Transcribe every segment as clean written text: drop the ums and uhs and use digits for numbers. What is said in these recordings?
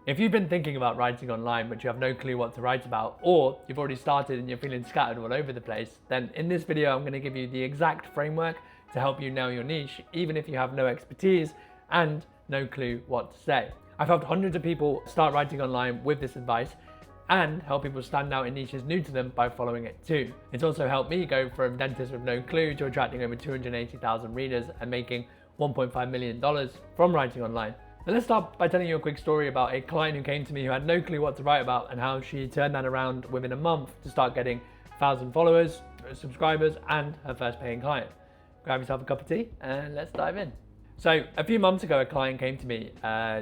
If you've been thinking about writing online but you have no clue what to write about, or you've already started and you're feeling scattered all over the place, then in this video I'm going to give you the exact framework to help you nail your niche, even if you have no expertise and no clue what to say. I've helped hundreds of people start writing online with this advice and help people stand out in niches new to them by following it too. It's also helped me go from dentist with no clue to attracting over 280,000 readers and making $1.5 million from writing online. Now let's start by telling you a quick story about a client who came to me who had no clue what to write about and how she turned that around within a month to start getting 1,000 followers, subscribers, and her first paying client. Grab yourself a cup of tea and let's dive in. So a few months ago, a client came to me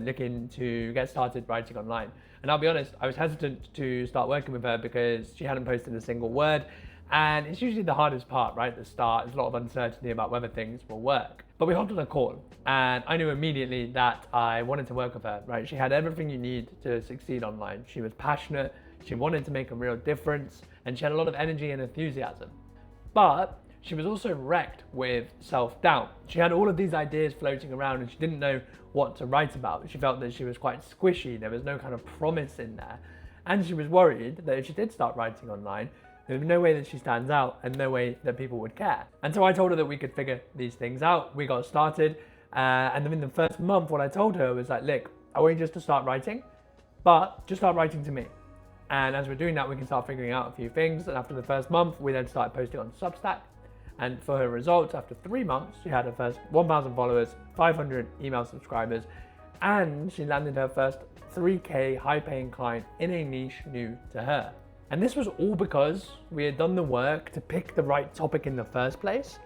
looking to get started writing online. And I'll be honest, I was hesitant to start working with her because she hadn't posted a single word. And it's usually the hardest part, right? At the start, there's a lot of uncertainty about whether things will work. But we hopped on a call and I knew immediately that I wanted to work with her, right? She had everything you need to succeed online. She was passionate, she wanted to make a real difference, and she had a lot of energy and enthusiasm. But she was also wrecked with self-doubt. She had all of these ideas floating around and she didn't know what to write about. She felt that she was quite squishy, there was no kind of promise in there. And she was worried that if she did start writing online, there was no way that she stands out and no way that people would care. And so I told her that we could figure these things out. We got started. And then in the first month, what I told her was like, look, I want you just to start writing, but just start writing to me. And as we're doing that, we can start figuring out a few things. And after the first month, we then started posting on Substack. And for her results, after 3 months, she had her first 1,000 followers, 500 email subscribers, and she landed her first 3K high-paying client in a niche new to her. And this was all because we had done the work to pick the right topic in the first place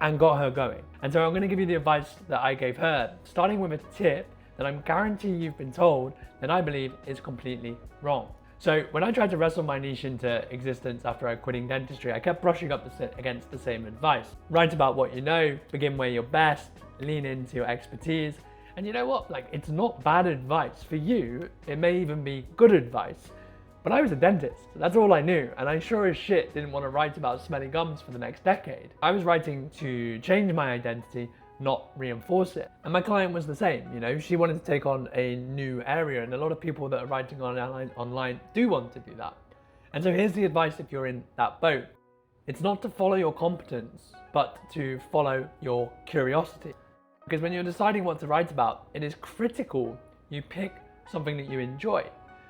and got her going. And so I'm going to give you the advice that I gave her, starting with a tip that I'm guaranteeing you've been told that I believe is completely wrong. So when I tried to wrestle my niche into existence after quitting dentistry, I kept brushing up against the same advice. Write about what you know, begin where you're best, lean into your expertise. And you know what? Like, it's not bad advice. For you, it may even be good advice. But I was a dentist, that's all I knew, and I sure as shit didn't want to write about smelly gums for the next decade. I was writing to change my identity, not reinforce it. And my client was the same, you know, she wanted to take on a new area, and a lot of people that are writing online do want to do that. And so here's the advice if you're in that boat. It's not to follow your competence, but to follow your curiosity. Because when you're deciding what to write about, it is critical you pick something that you enjoy.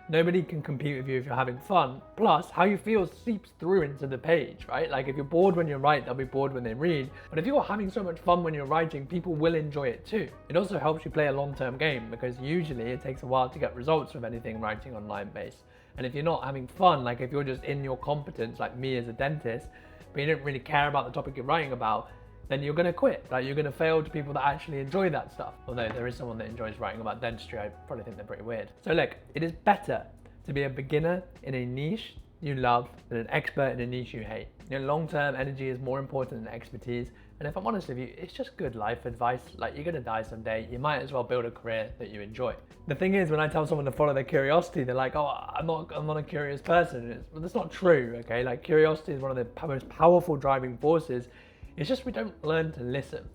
Nobody can compete with you if you're having fun. Plus, how you feel seeps through into the page, right? Like if you're bored when you write, they'll be bored when they read. But if you're having so much fun when you're writing, people will enjoy it too. It also helps you play a long-term game because usually it takes a while to get results with anything writing online based. And if you're not having fun, like if you're just in your competence, like me as a dentist, but you don't really care about the topic you're writing about, then you're going to quit. Like you're going to fail to people that actually enjoy that stuff. Although there is someone that enjoys writing about dentistry, I probably think they're pretty weird. So look, it is better to be a beginner in a niche you love than an expert in a niche you hate. You know, long-term energy is more important than expertise. And if I'm honest with you, it's just good life advice. Like you're going to die someday. You might as well build a career that you enjoy. The thing is, when I tell someone to follow their curiosity, they're like, oh, I'm not a curious person. Well, that's not true, okay? Like curiosity is one of the most powerful driving forces. It's just we don't learn to listen.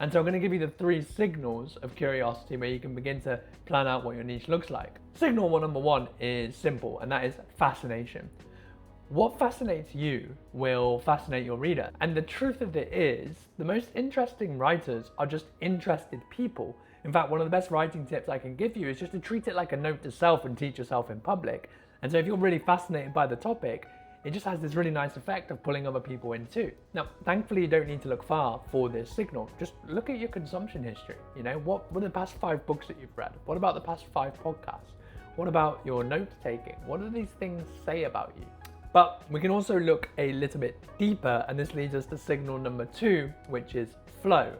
And so I'm going to give you the 3 signals of curiosity where you can begin to plan out what your niche looks like. Signal number 1 is simple, and that is fascination. What fascinates you will fascinate your reader. And the truth of it is, the most interesting writers are just interested people. In fact, one of the best writing tips I can give you is just to treat it like a note to self and teach yourself in public. And so if you're really fascinated by the topic, it just has this really nice effect of pulling other people in too. Now, thankfully, you don't need to look far for this signal. Just look at your consumption history. You know, what were the past 5 books that you've read? What about the past 5 podcasts? What about your note taking? What do these things say about you? But we can also look a little bit deeper, and this leads us to signal number 2, which is flow.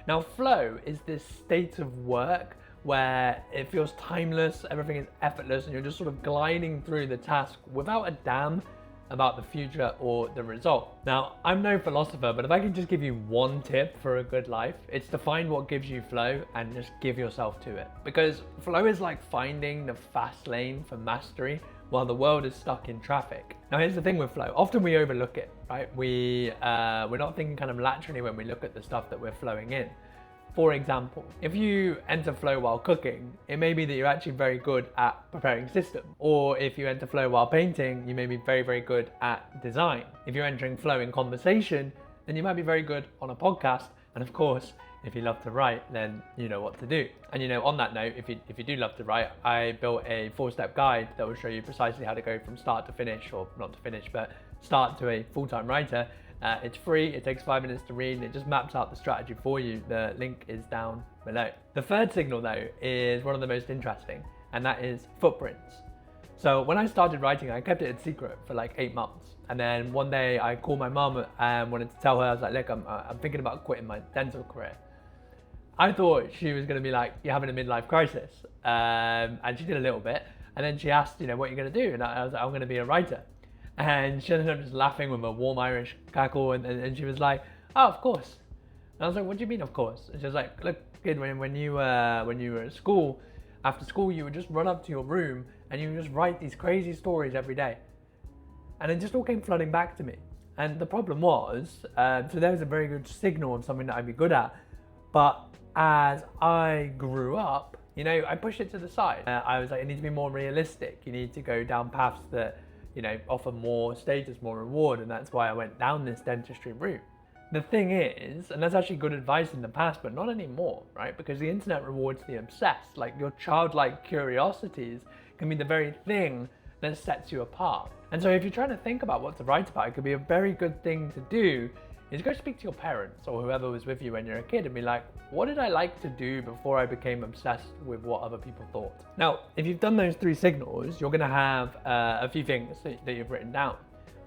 Now, flow is this state of work where it feels timeless, everything is effortless, and you're just sort of gliding through the task without a damn about the future or the result. Now, I'm no philosopher, but if I can just give you one tip for a good life, it's to find what gives you flow and just give yourself to it. Because flow is like finding the fast lane for mastery while the world is stuck in traffic. Now, here's the thing with flow. Often we overlook it, right? We're not thinking kind of laterally when we look at the stuff that we're flowing in. For example, if you enter flow while cooking, it may be that you're actually very good at preparing system. Or if you enter flow while painting, you may be very, very good at design. If you're entering flow in conversation, then you might be very good on a podcast. And of course, if you love to write, then you know what to do. And on that note, if you do love to write, I built a 4-step guide that will show you precisely how to go from start to finish, or not to finish, but start to a full-time writer. It's free, it takes 5 minutes to read, and it just maps out the strategy for you. The link is down below. The third signal though is one of the most interesting, and that is footprints. So when I started writing, I kept it a secret for like 8 months. And then one day I called my mum and wanted to tell her, I was like, look, I'm thinking about quitting my dental career. I thought she was gonna be like, you're having a midlife crisis. And she did a little bit. And then she asked, what you're gonna do? And I was like, I'm gonna be a writer. And she ended up just laughing with a warm Irish cackle, and she was like, oh, of course. And I was like, what do you mean, of course? And she was like, look, kid, when you were at school, after school, you would just run up to your room and you would just write these crazy stories every day. And it just all came flooding back to me. And the problem was, so there was a very good signal of something that I'd be good at. But as I grew up, I pushed it to the side. I was like, it needs to be more realistic. You need to go down paths that offer more status, more reward, and that's why I went down this dentistry route. The thing is, and that's actually good advice in the past, but not anymore, right? Because the internet rewards the obsessed. Like, your childlike curiosities can be the very thing that sets you apart. And so if you're trying to think about what to write about, it could be a very good thing to do is go speak to your parents or whoever was with you when you're a kid and be like, what did I like to do before I became obsessed with what other people thought? Now, if you've done those 3 signals, you're gonna have a few things that you've written down.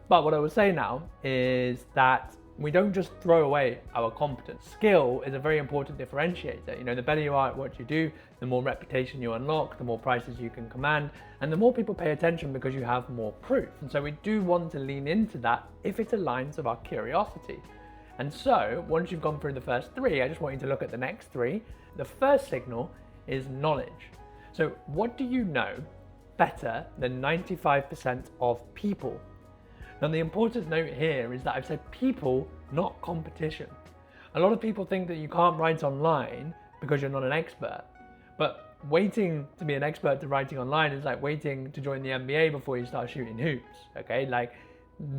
But what I will say now is that we don't just throw away our competence. Skill is a very important differentiator. The better you are at what you do, the more reputation you unlock, the more prices you can command, and the more people pay attention because you have more proof. And so we do want to lean into that if it aligns with our curiosity. And so once you've gone through the first 3, I just want you to look at the next 3. The first signal is knowledge. So what do you know better than 95% of people? Now, the important note here is that I've said people, not competition. A lot of people think that you can't write online because you're not an expert. But waiting to be an expert to writing online is like waiting to join the NBA before you start shooting hoops, okay? Like,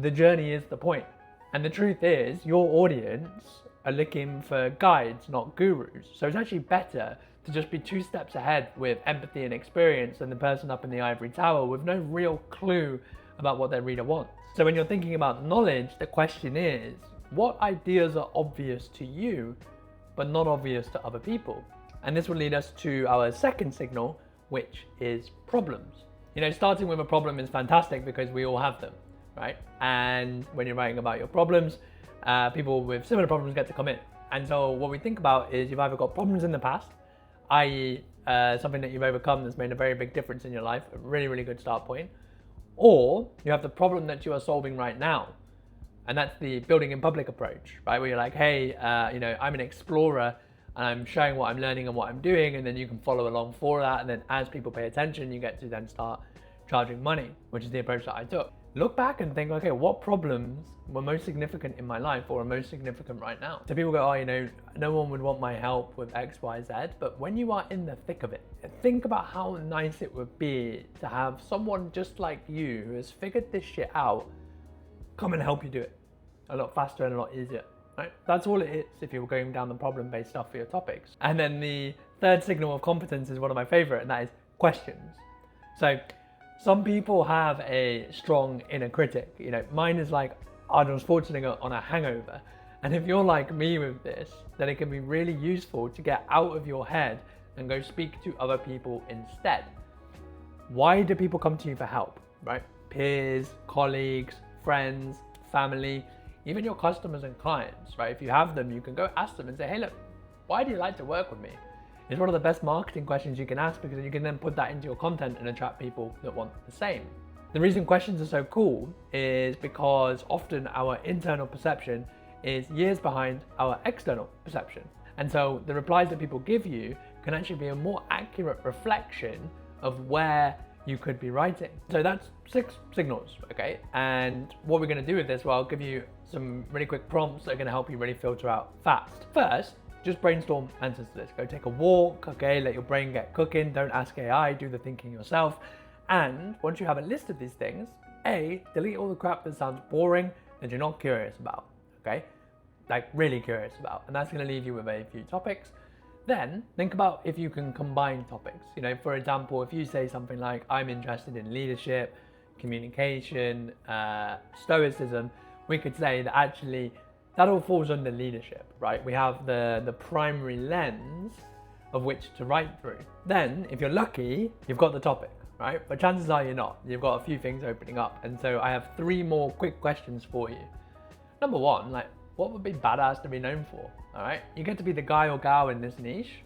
the journey is the point. And the truth is, your audience are looking for guides, not gurus. So it's actually better to just be 2 steps ahead with empathy and experience than the person up in the ivory tower with no real clue about what their reader wants. So when you're thinking about knowledge, the question is, what ideas are obvious to you, but not obvious to other people? And this will lead us to our second signal, which is problems. Starting with a problem is fantastic because we all have them, right? And when you're writing about your problems, people with similar problems get to come in. And so what we think about is you've either got problems in the past, i.e. Something that you've overcome that's made a very big difference in your life, a really, really good start point. Or you have the problem that you are solving right now. And that's the building in public approach, right? Where you're like, hey, I'm an explorer and I'm showing what I'm learning and what I'm doing, and then you can follow along for that. And then as people pay attention, you get to then start charging money, which is the approach that I took. Look back and think, okay, what problems were most significant in my life or are most significant right now? So people go, no one would want my help with X, Y, Z. But when you are in the thick of it, think about how nice it would be to have someone just like you who has figured this shit out come and help you do it a lot faster and a lot easier, right? That's all it is if you're going down the problem-based stuff for your topics. And then the third signal of competence is one of my favorite, and that is questions. So some people have a strong inner critic. Mine is like Arnold Schwarzenegger on a hangover. And if you're like me with this, then it can be really useful to get out of your head and go speak to other people instead. Why do people come to you for help, right? Peers, colleagues, friends, family, even your customers and clients, right? If you have them, you can go ask them and say, hey, look, why do you like to work with me? It's one of the best marketing questions you can ask, because you can then put that into your content and attract people that want the same. The reason questions are so cool is because often our internal perception is years behind our external perception. And so the replies that people give you can actually be a more accurate reflection of where you could be writing. So that's 6 signals, okay? And what we're gonna do with this, well, I'll give you some really quick prompts that are gonna help you really filter out fast. First, just brainstorm answers to this. Go take a walk, okay? Let your brain get cooking. Don't ask AI, do the thinking yourself. And once you have a list of these things, delete all the crap that sounds boring that you're not curious about, okay? Like really curious about. And that's gonna leave you with a few topics. Then think about if you can combine topics. You know, for example, if you say something like, I'm interested in leadership, communication, stoicism, we could say that actually that all falls under leadership, right? We have the primary lens of which to write through. Then, if you're lucky, you've got the topic, right? But chances are you're not. You've got a few things opening up. And so I have 3 more quick questions for you. Number 1, like, what would be badass to be known for, all right? You get to be the guy or gal in this niche.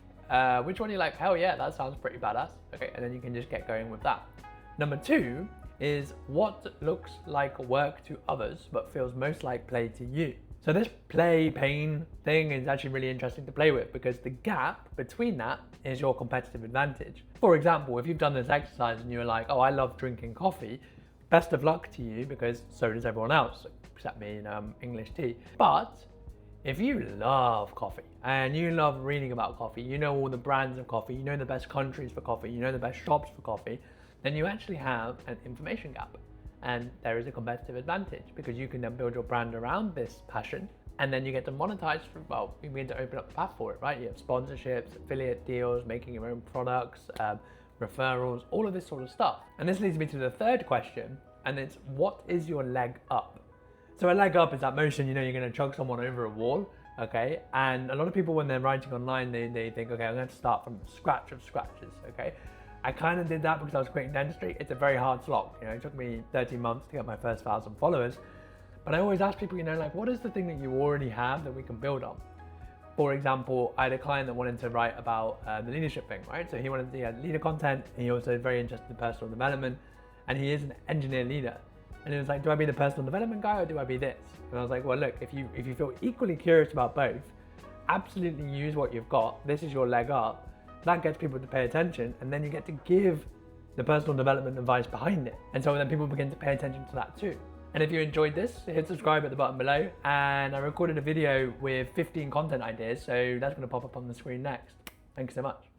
Which one are you like, hell yeah, that sounds pretty badass. Okay, and then you can just get going with that. Number 2 is what looks like work to others, but feels most like play to you. So this play pain thing is actually really interesting to play with because the gap between that is your competitive advantage. For example, if you've done this exercise and you're like, oh, I love drinking coffee, best of luck to you because so does everyone else, except me, English tea. But if you love coffee and you love reading about coffee, you know all the brands of coffee, you know the best countries for coffee, you know the best shops for coffee, then you actually have an information gap. And there is a competitive advantage because you can then build your brand around this passion and then you get to monetize from, well, you begin to open up the path for it, right? You have sponsorships, affiliate deals, making your own products, referrals, all of this sort of stuff. And this leads me to the third question, and it's what is your leg up? So a leg up is that motion, you know, you're gonna chug someone over a wall, okay? And a lot of people when they're writing online, they think, okay, I'm gonna start from the scratch of scratches, okay? I kind of did that because I was quitting dentistry. It's a very hard slog. You know, it took me 13 months to get my first 1,000 followers. But I always ask people, you know, like, what is the thing that you already have that we can build on? For example, I had a client that wanted to write about the leadership thing, right? So he wanted to leader content. He also is very interested in personal development, and he is an engineer leader. And he was like, do I be the personal development guy or do I be this? And I was like, well, look, if you feel equally curious about both, absolutely use what you've got. This is your leg up. That gets people to pay attention, and then you get to give the personal development advice behind it. And so then people begin to pay attention to that too. And if you enjoyed this, hit subscribe at the bottom below. And I recorded a video with 15 content ideas, so that's gonna pop up on the screen next. Thank you so much.